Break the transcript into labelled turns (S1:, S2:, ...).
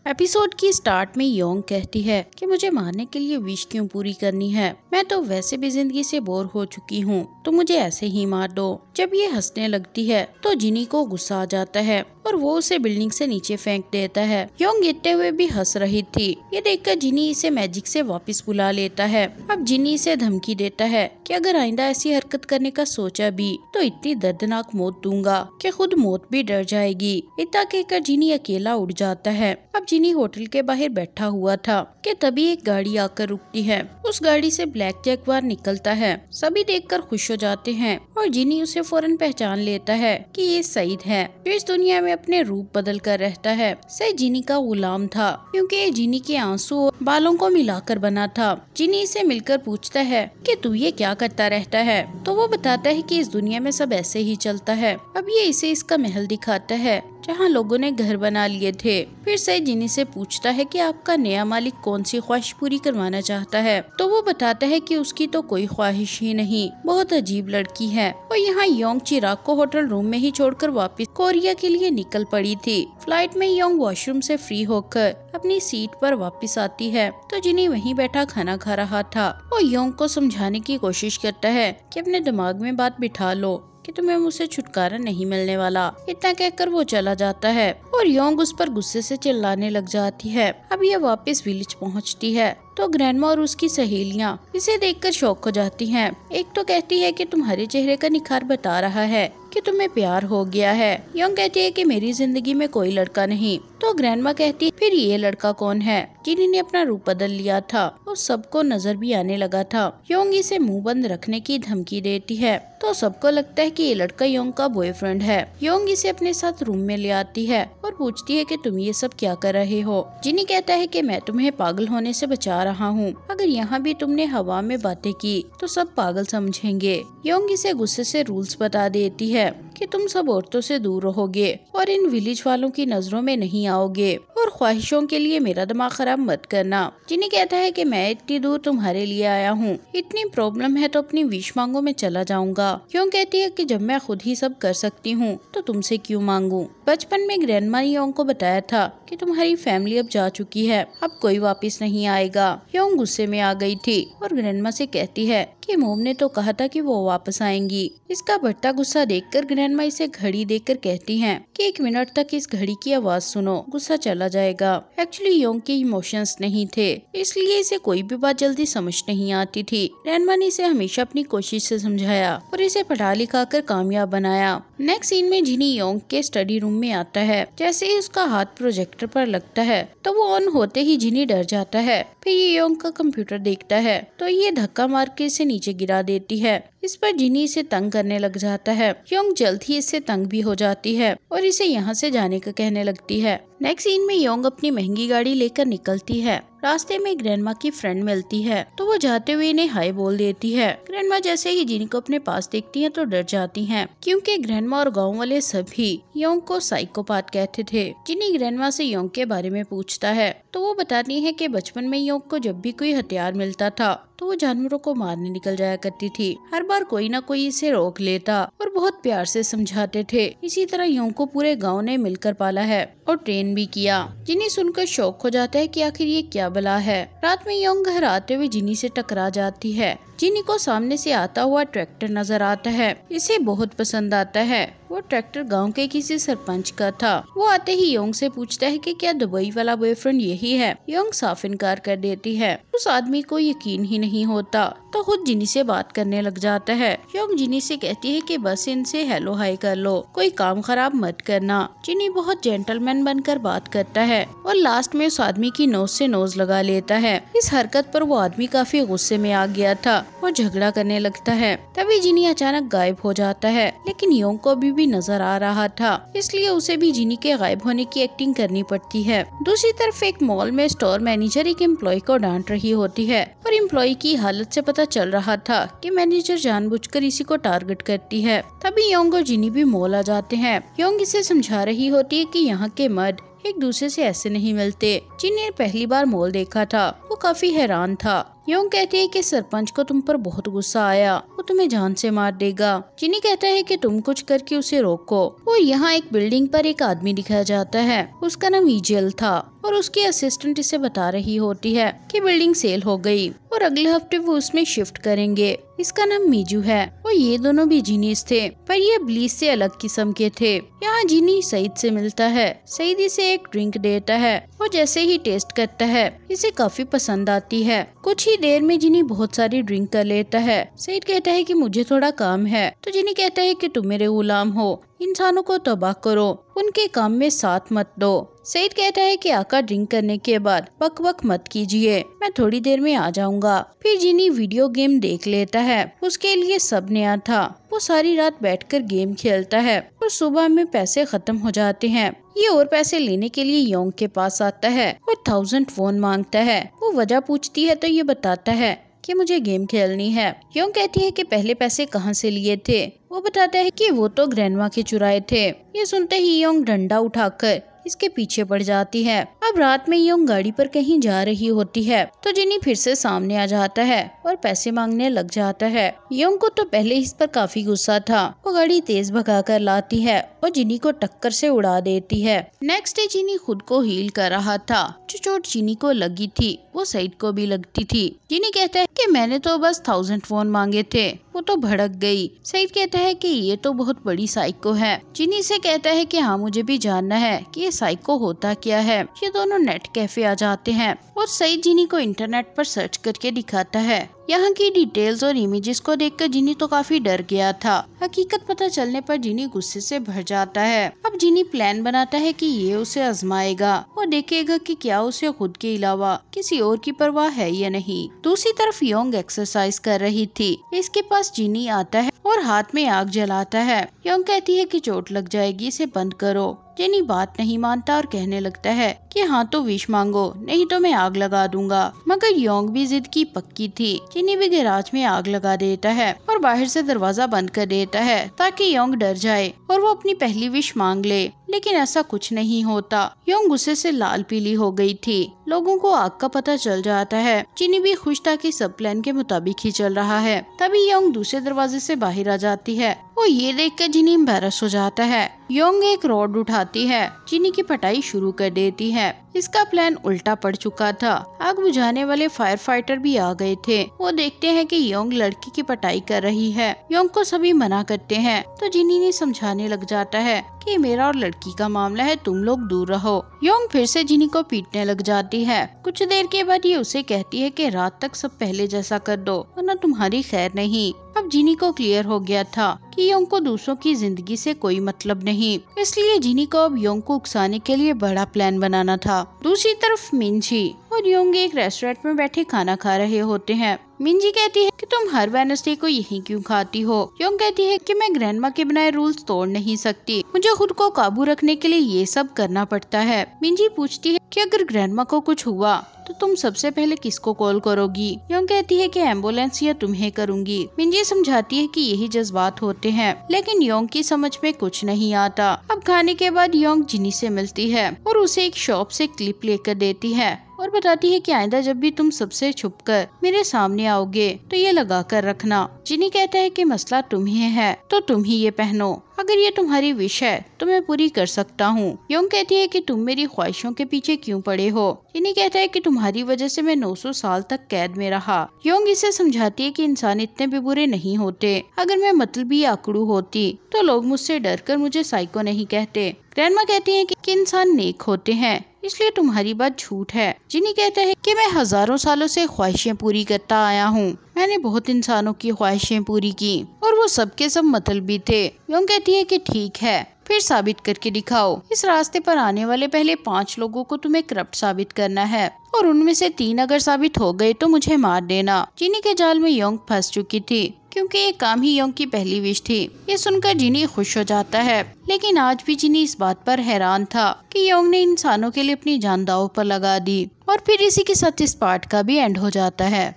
S1: Episode की start में Yong कहती है कि मुझे मारने के लिए विश क्यों पूरी करनी है, मैं तो वैसे भी जिंदगी से बोर हो चुकी हूँ, तो मुझे ऐसे ही मार दो। जब ये हंसने लगती है तो जिनी को गुस्सा आ जाता है और वो उसे बिल्डिंग से नीचे फेंक देता है। योंग गिरते हुए भी हंस रही थी। ये देखकर जिनी इसे मैजिक से वापस बुला लेता है। अब जिनी इसे धमकी देता है कि अगर आइंदा ऐसी हरकत करने का सोचा भी तो इतनी दर्दनाक मौत दूंगा कि खुद मौत भी डर जाएगी। इतना कहकर जिनी अकेला उड़ जाता है। अब जिनी होटल के बाहर बैठा हुआ था कि तभी एक गाड़ी आकर रुकती है। उस गाड़ी से ब्लैक जैगवार निकलता है। सभी देखकर खुश हो जाते हैं और जिनी उसे फौरन पहचान लेता है कि ये सईद है, जो इस दुनिया में अपने रूप बदल कर रहता है। सईद जिनी का गुलाम था क्योंकि ये जिनी के आंसू और बालों को मिलाकर बना था। जिनी इसे मिलकर पूछता है कि तू ये क्या करता रहता है, तो वो बताता है कि इस दुनिया में सब ऐसे ही चलता है। अब ये इसे इसका महल दिखाता है जहाँ लोगों ने घर बना लिए थे। फिर सईद जिनी से पूछता है कि आपका नया मालिक कौन सी ख्वाहिश पूरी करवाना चाहता है, तो वो बताता है कि उसकी तो कोई ख्वाहिश ही नहीं, बहुत अजीब लड़की है। और यहाँ योंग चिराग को होटल रूम में ही छोड़कर वापस कोरिया के लिए निकल पड़ी थी। फ्लाइट में योंग वॉशरूम से फ्री होकर अपनी सीट पर वापस आती है तो जिनी वहीं बैठा खाना खा रहा था और योंग को समझाने की कोशिश करता है कि अपने दिमाग में बात बिठा लो कि तुम्हें मुझसे छुटकारा नहीं मिलने वाला। इतना कहकर वो चला जाता है और योंग उस पर गुस्से से चिल्लाने लग जाती है। अब ये वापस विलेज पहुंचती है तो ग्रैंडमा और उसकी सहेलियां इसे देखकर शॉक हो जाती हैं। एक तो कहती है कि तुम्हारे चेहरे का निखार बता रहा है कि तुम्हें प्यार हो गया है। योंग कहती है कि मेरी जिंदगी में कोई लड़का नहीं। तो ग्रैंडमा कहती है फिर ये लड़का कौन है? जिनी ने अपना रूप बदल लिया था और सबको नजर भी आने लगा था। योंग इसे मुंह बंद रखने की धमकी देती है तो सबको लगता है कि ये लड़का योंग का बॉयफ्रेंड है। योंग इसे अपने साथ रूम में ले आती है और पूछती है कि तुम ये सब क्या कर रहे हो। जिनी कहता है कि मैं तुम्हें पागल होने से बचा रहा हूँ। अगर यहाँ भी तुमने हवा में बातें की तो सब पागल समझेंगे। योंग इसे गुस्से से रूल्स बता देती है कि तुम सब औरतों से दूर रहोगे और इन विलेज वालों की नजरों में नहीं आओगे और ख्वाहिशों के लिए मेरा दिमाग खराब मत करना। जिनी कहता है कि मैं इतनी दूर तुम्हारे लिए आया हूँ, इतनी प्रॉब्लम है तो अपनी विश मांगो, मैं चला जाऊंगा। योंग कहती है कि जब मैं खुद ही सब कर सकती हूँ तो तुमसे क्यों मांगू। बचपन में ग्रैंडमा ने योंग को बताया था कि तुम्हारी फैमिली अब जा चुकी है, अब कोई वापस नहीं आएगा। योंग गुस्से में आ गई थी और ग्रैंडमा से कहती है कि मोम ने तो कहा था कि वो वापस आएंगी। इसका बढ़ता गुस्सा देखकर ग्रैंडमा इसे घड़ी देकर कहती हैं कि 1 मिनट तक इस घड़ी की आवाज सुनो, गुस्सा चला जाएगा। एक्चुअली योंग के इमोशंस नहीं थे, इसलिए इसे कोई भी बात जल्दी समझ नहीं आती थी। ग्रैंडमा ने इसे हमेशा अपनी कोशिश से समझाया और इसे पढ़ा लिखा कर कामयाब बनाया। नेक्स्ट सीन में जिनी योंग के स्टडी रूम में आता है। जैसे ही उसका हाथ प्रोजेक्टर पर लगता है तो वो ऑन होते ही जिनी डर जाता है। फिर ये योंग का कंप्यूटर देखता है तो ये धक्का मार के इसे नीचे गिरा देती है। इस पर जिनी इसे तंग करने लग जाता है। योंग जल्द ही इससे तंग भी हो जाती है और इसे यहाँ से जाने का कहने लगती है। नेक्स्ट सीन में योंग अपनी महंगी गाड़ी लेकर निकलती है। रास्ते में ग्रैंडमा की फ्रेंड मिलती है तो वो जाते हुए इन्हें हाय बोल देती है। ग्रैंडमा जैसे ही जिनी को अपने पास देखती हैं तो डर जाती हैं क्योंकि ग्रैंडमा और गांव वाले सभी योंग को साइकोपाथ कहते थे। जिनी ग्रैंडमा से योंग के बारे में पूछता है तो वो बताती है कि बचपन में योंग को जब भी कोई हथियार मिलता था तो वो जानवरों को मारने निकल जाया करती थी। हर बार कोई ना कोई इसे रोक लेता और बहुत प्यार से समझाते थे। इसी तरह योंग को पूरे गांव ने मिलकर पाला है और ट्रेन भी किया। जिनी सुनकर शौक हो जाता है कि आखिर ये क्या बला है। रात में योंग घर आते हुए जिनी से टकरा जाती है। जिनी को सामने से आता हुआ ट्रैक्टर नजर आता है, इसे बहुत पसंद आता है। वो ट्रैक्टर गांव के किसी सरपंच का था। वो आते ही योंग से पूछता है कि क्या दुबई वाला बॉयफ्रेंड यही है। योंग साफ इनकार कर देती है। उस आदमी को यकीन ही नहीं होता तो खुद जिनी से बात करने लग जाता है। योंग जिनी से कहती है कि बस इनसे हेलो हाय कर लो, कोई काम खराब मत करना। जिनी बहुत जेंटलमैन बनकर बात करता है और लास्ट में उस आदमी की नोज से नोज लगा लेता है। इस हरकत पर वो आदमी काफी गुस्से में आ गया था और झगड़ा करने लगता है। तभी जिनी अचानक गायब हो जाता है, लेकिन योंग को अभी भी नजर आ रहा था, इसलिए उसे भी जिनी के गायब होने की एक्टिंग करनी पड़ती है। दूसरी तरफ एक मॉल में स्टोर मैनेजर एक एम्प्लॉय को डांट रही होती है और एम्प्लॉय की हालत से पता चल रहा था कि मैनेजर जानबूझकर इसी को टारगेट करती है। तभी योंग और जिनी भी मॉल आ जाते हैं। योंग इसे समझा रही होती है कि यहाँ के मर्द एक दूसरे से ऐसे नहीं मिलते। जिनी ने पहली बार मॉल देखा था वो काफी हैरान था। योंग कहती है कि सरपंच को तुम पर बहुत गुस्सा आया, वो तुम्हें जान से मार देगा। जिनी कहता है कि तुम कुछ करके उसे रोको। और यहाँ एक बिल्डिंग पर एक आदमी दिखाया जाता है, उसका नाम ईजेल था और उसकी असिस्टेंट इसे बता रही होती है कि बिल्डिंग सेल हो गई और अगले हफ्ते वो उसमें शिफ्ट करेंगे। इसका नाम मीजू है और ये दोनों भी जीनीस थे, पर ये ब्लीच से अलग किस्म के थे। यहाँ जीनी सईद से मिलता है, सईद इसे एक ड्रिंक देता है और जैसे ही टेस्ट करता है इसे काफी पसंद आती है। कुछ ही देर में जीनी बहुत सारी ड्रिंक कर लेता है। सईद कहता है कि मुझे थोड़ा काम है, तो जीनी कहता है कि तुम मेरे गुलाम हो, इंसानों को तबाह करो, उनके काम में साथ मत दो। सईद कहता है कि आका ड्रिंक करने के बाद बक बक मत कीजिए, मैं थोड़ी देर में आ जाऊंगा। फिर जीनी वीडियो गेम देख लेता है, उसके लिए सब नया था। वो सारी रात बैठकर गेम खेलता है और सुबह में पैसे खत्म हो जाते हैं। ये और पैसे लेने के लिए योंग के पास आता है और 1000 वॉन मांगता है। वो वजह पूछती है तो ये बताता है कि मुझे गेम खेलनी है। योंग कहती है कि पहले पैसे कहाँ से लिए थे। वो बताता है कि वो तो ग्रैंडमा के चुराए थे। ये सुनते ही योंग डंडा उठाकर इसके पीछे पड़ जाती है। अब रात में योंग गाड़ी पर कहीं जा रही होती है तो जिनी फिर से सामने आ जाता है और पैसे मांगने लग जाता है। योंग को तो पहले इस पर काफी गुस्सा था। वो गाड़ी तेज भगाकर लाती है और जिनी को टक्कर से उड़ा देती है। नेक्स्ट डे जिनी खुद को हील कर रहा था। जो चोट जिनी को लगी थी वो सईद को भी लगती थी। जिनी कहता है कि मैंने तो बस 1000 वॉन मांगे थे, वो तो भड़क गई। सईद कहता है कि ये तो बहुत बड़ी साइको है। जिनी से कहता है कि हाँ मुझे भी जानना है कि ये साइको होता क्या है। ये दोनों नेट कैफे आ जाते हैं और सईद जिनी को इंटरनेट पर सर्च करके दिखाता है। यहाँ की डिटेल्स और इमेजेस को देखकर जिनी तो काफी डर गया था। हकीकत पता चलने पर जिनी गुस्से से भर जाता है। अब जिनी प्लान बनाता है कि ये उसे आजमाएगा और देखेगा कि क्या उसे खुद के अलावा किसी और की परवाह है या नहीं। दूसरी तरफ योंग एक्सरसाइज कर रही थी। इसके पास जिनी आता है और हाथ में आग जलाता है। योंग कहती है कि चोट लग जाएगी, इसे बंद करो। जिनी बात नहीं मानता और कहने लगता है कि हाँ तो विश मांगो, नहीं तो मैं आग लगा दूंगा। मगर योंग भी जिद की पक्की थी। जिनी भी गैराज में आग लगा देता है और बाहर से दरवाजा बंद कर देता है ताकि योंग डर जाए और वो अपनी पहली विश मांग ले। लेकिन ऐसा कुछ नहीं होता। योंग गुस्से से लाल पीली हो गई थी। लोगों को आग का पता चल जाता है। जिनी भी खुश था कि सब प्लान के मुताबिक ही चल रहा है। तभी योंग दूसरे दरवाजे से बाहर आ जाती है। वो ये देखकर जिनी एम्बैरस हो जाता है। योंग एक रॉड उठाती है, जिनी की पिटाई शुरू कर देती है। इसका प्लान उल्टा पड़ चुका था। आग बुझाने वाले फायर फाइटर भी आ गए थे। वो देखते हैं कि योंग लड़की की पिटाई कर रही है। योंग को सभी मना करते हैं तो जिनी ने समझाने लग जाता है कि मेरा और लड़की का मामला है, तुम लोग दूर रहो। योंग फिर से जिनी को पीटने लग जाती है। कुछ देर के बाद ये उसे कहती है कि रात तक सब पहले जैसा कर दो वरना तुम्हारी खैर नहीं। अब जिनी को क्लियर हो गया था कि योंग को दूसरों की जिंदगी से कोई मतलब नहीं, इसलिए जिनी को अब योंग को उकसाने के लिए बड़ा प्लान बनाना था। दूसरी तरफ मिंजी और योंग एक रेस्टोरेंट में बैठे खाना खा रहे होते हैं। मिंजी कहती है कि तुम हर वेडनेसडे को यहीं क्यों खाती हो। योंग कहती है कि मैं ग्रैंडमा के बनाए रूल्स तोड़ नहीं सकती, मुझे खुद को काबू रखने के लिए ये सब करना पड़ता है। मिंजी पूछती है कि अगर ग्रैंडमा को कुछ हुआ तो तुम सबसे पहले किसको कॉल करोगी। योंग कहती है कि एम्बुलेंस या तुम्हें करूंगी। मिंजी समझाती है कि यही जज्बात होते हैं, लेकिन योंग की समझ में कुछ नहीं आता। अब खाने के बाद योंग जिनी से मिलती है और उसे एक शॉप से क्लिप लेकर देती है और बताती है कि आइंदा जब भी तुम सबसे छुपकर मेरे सामने आओगे तो ये लगा कर रखना। जिनी कहता है कि मसला तुम्हें है तो तुम ही ये पहनो, अगर ये तुम्हारी विश है तो मैं पूरी कर सकता हूँ। योंग कहती है कि तुम मेरी ख्वाहिशों के पीछे क्यों पड़े हो। जिनी कहता है कि तुम्हारी वजह से मैं 900 साल तक कैद में रहा। योंग इसे समझाती है कि इंसान इतने भी बुरे नहीं होते, अगर मैं मतलबी आकड़ू होती तो लोग मुझसे डरकर मुझे साइको नहीं कहते। ग्रैंडमा कहती है कि इंसान नेक होते हैं, इसलिए तुम्हारी बात झूठ है। जिनी कहता है कि मैं हजारों सालों से ख्वाहिशें पूरी करता आया हूँ, मैंने बहुत इंसानों की ख्वाहिशें पूरी की और वो सबके सब मतलबी थे। योंग कहती है कि ठीक है, फिर साबित करके दिखाओ। इस रास्ते पर आने वाले पहले 5 लोगों को तुम्हें करप्ट साबित करना है और उनमें से 3 अगर साबित हो गए तो मुझे मार देना। जिनी के जाल में योंग फंस चुकी थी क्योंकि ये काम ही योंग की पहली विश थी। ये सुनकर जिनी खुश हो जाता है, लेकिन आज भी जिनी इस बात पर हैरान था कि योंग ने इंसानों के लिए अपनी जान दांव पर लगा दी। और फिर इसी के साथ इस पार्ट का भी एंड हो जाता है।